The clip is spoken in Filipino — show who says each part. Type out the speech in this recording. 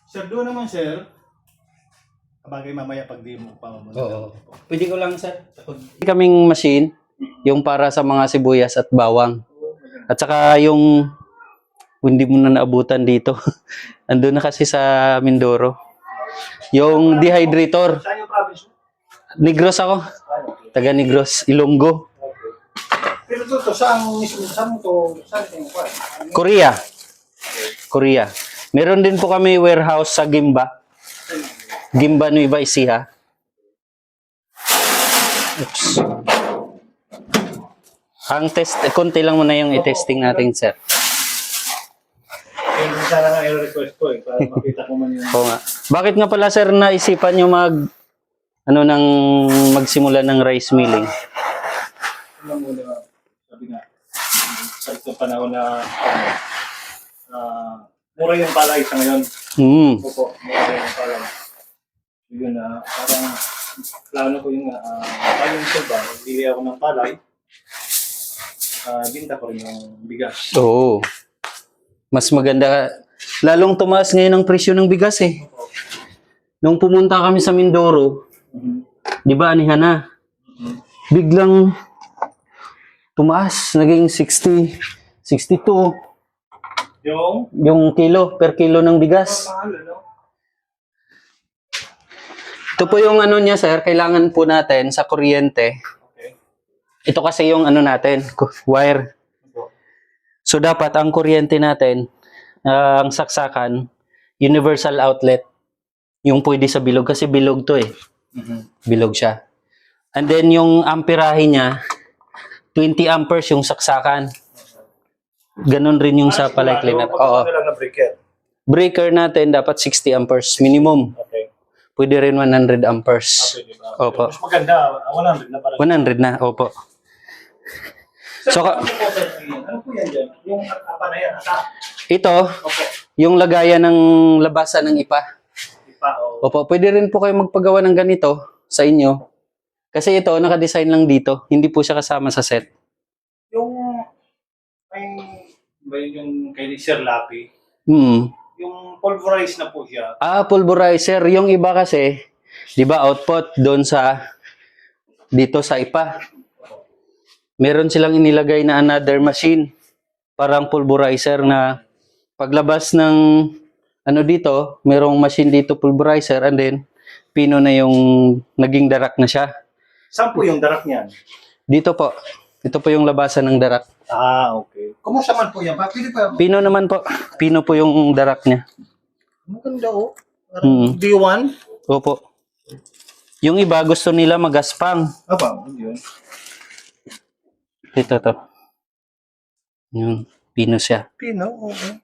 Speaker 1: Sir, doon naman sir. Kabagay mamaya pag di mo pa mamunta.
Speaker 2: Oo. Pwede ko lang sir. Kaming machine, yung para sa mga sibuyas at bawang. At saka yung hindi mo na naabutan dito. Andun na kasi sa Mindoro. Yung dehydrator.
Speaker 1: Saan yung province mo?
Speaker 2: Negros ako. Taga Negros, Ilonggo.
Speaker 1: Pero to saan mismo? Saan mo to? Saan ito mo?
Speaker 2: Korea. Korea. Meron din po kami warehouse sa Gimba. Gimba Nueva Ecija. Oops. Ang test, konti lang muna yung i-testing natin, sir.
Speaker 1: Kaya sana nga i-request ko para makita ko man yung...
Speaker 2: Oo nga. Bakit nga pala, sir, naisipan nyo magsimula ng rice milling?
Speaker 1: Alam mo na, sabi nga, sa itong panahon na mura yung palay sa ngayon. Opo, mura yung palay. Yun na, parang plano ko yung paling soba, bili ako ng palay, binta ko rin yung bigas.
Speaker 2: Oo. Mas maganda. Lalong tumaas ngayon ang presyo ng bigas eh. Nung pumunta kami sa Mindoro, di ba, anihan na? Biglang tumaas, naging 60, 62. Yung kilo, per kilo ng bigas. Ito po yung ano niya, sir, kailangan po natin sa kuryente. Ito kasi yung ano natin, wire. So dapat ang kuryente natin, ang saksakan, universal outlet. Yung pwede sa bilog kasi bilog to eh. Bilog siya. And then yung amperahe niya, 20 amperes yung saksakan. Ganon rin yung sa palay cleaner. Oo. Breaker natin dapat 60 amperes minimum.
Speaker 1: Okay.
Speaker 2: Pwede rin 100 amperes. Opo.
Speaker 1: Mas maganda, 100 na parang.
Speaker 2: 100 na, opo. So,
Speaker 1: ano po yan dyan? Yung apa na yan?
Speaker 2: ito,
Speaker 1: Opo.
Speaker 2: yung lagayan ng labasan ng ipa.
Speaker 1: Ipa, o.
Speaker 2: Opo, pwede rin po kayo magpagawa ng ganito sa inyo. Kasi ito, nakadesign lang dito. Hindi po siya kasama sa set.
Speaker 1: Yung, may, ba yung kay Sir Lapi?
Speaker 2: Hmm.
Speaker 1: Yung pulverized na po siya.
Speaker 2: Pulverizer. Yung iba kasi, di ba, output doon sa, dito sa ipa. Meron silang inilagay na another machine. Parang pulverizer na paglabas ng, ano dito, merong machine dito pulverizer and then, pino na yung naging darak na siya.
Speaker 1: Saan po yung darak niyan?
Speaker 2: Dito po. Ito po yung labasan ng darak.
Speaker 1: Okay. Kumusta man po yan? Pili pa.
Speaker 2: Pino naman po. Pino po yung darak niya.
Speaker 1: Maganda o. D1?
Speaker 2: Opo. Yung iba gusto nila magaspang.
Speaker 1: Aba, yun.
Speaker 2: Ito to. Yung pino siya.
Speaker 1: Pino, okay.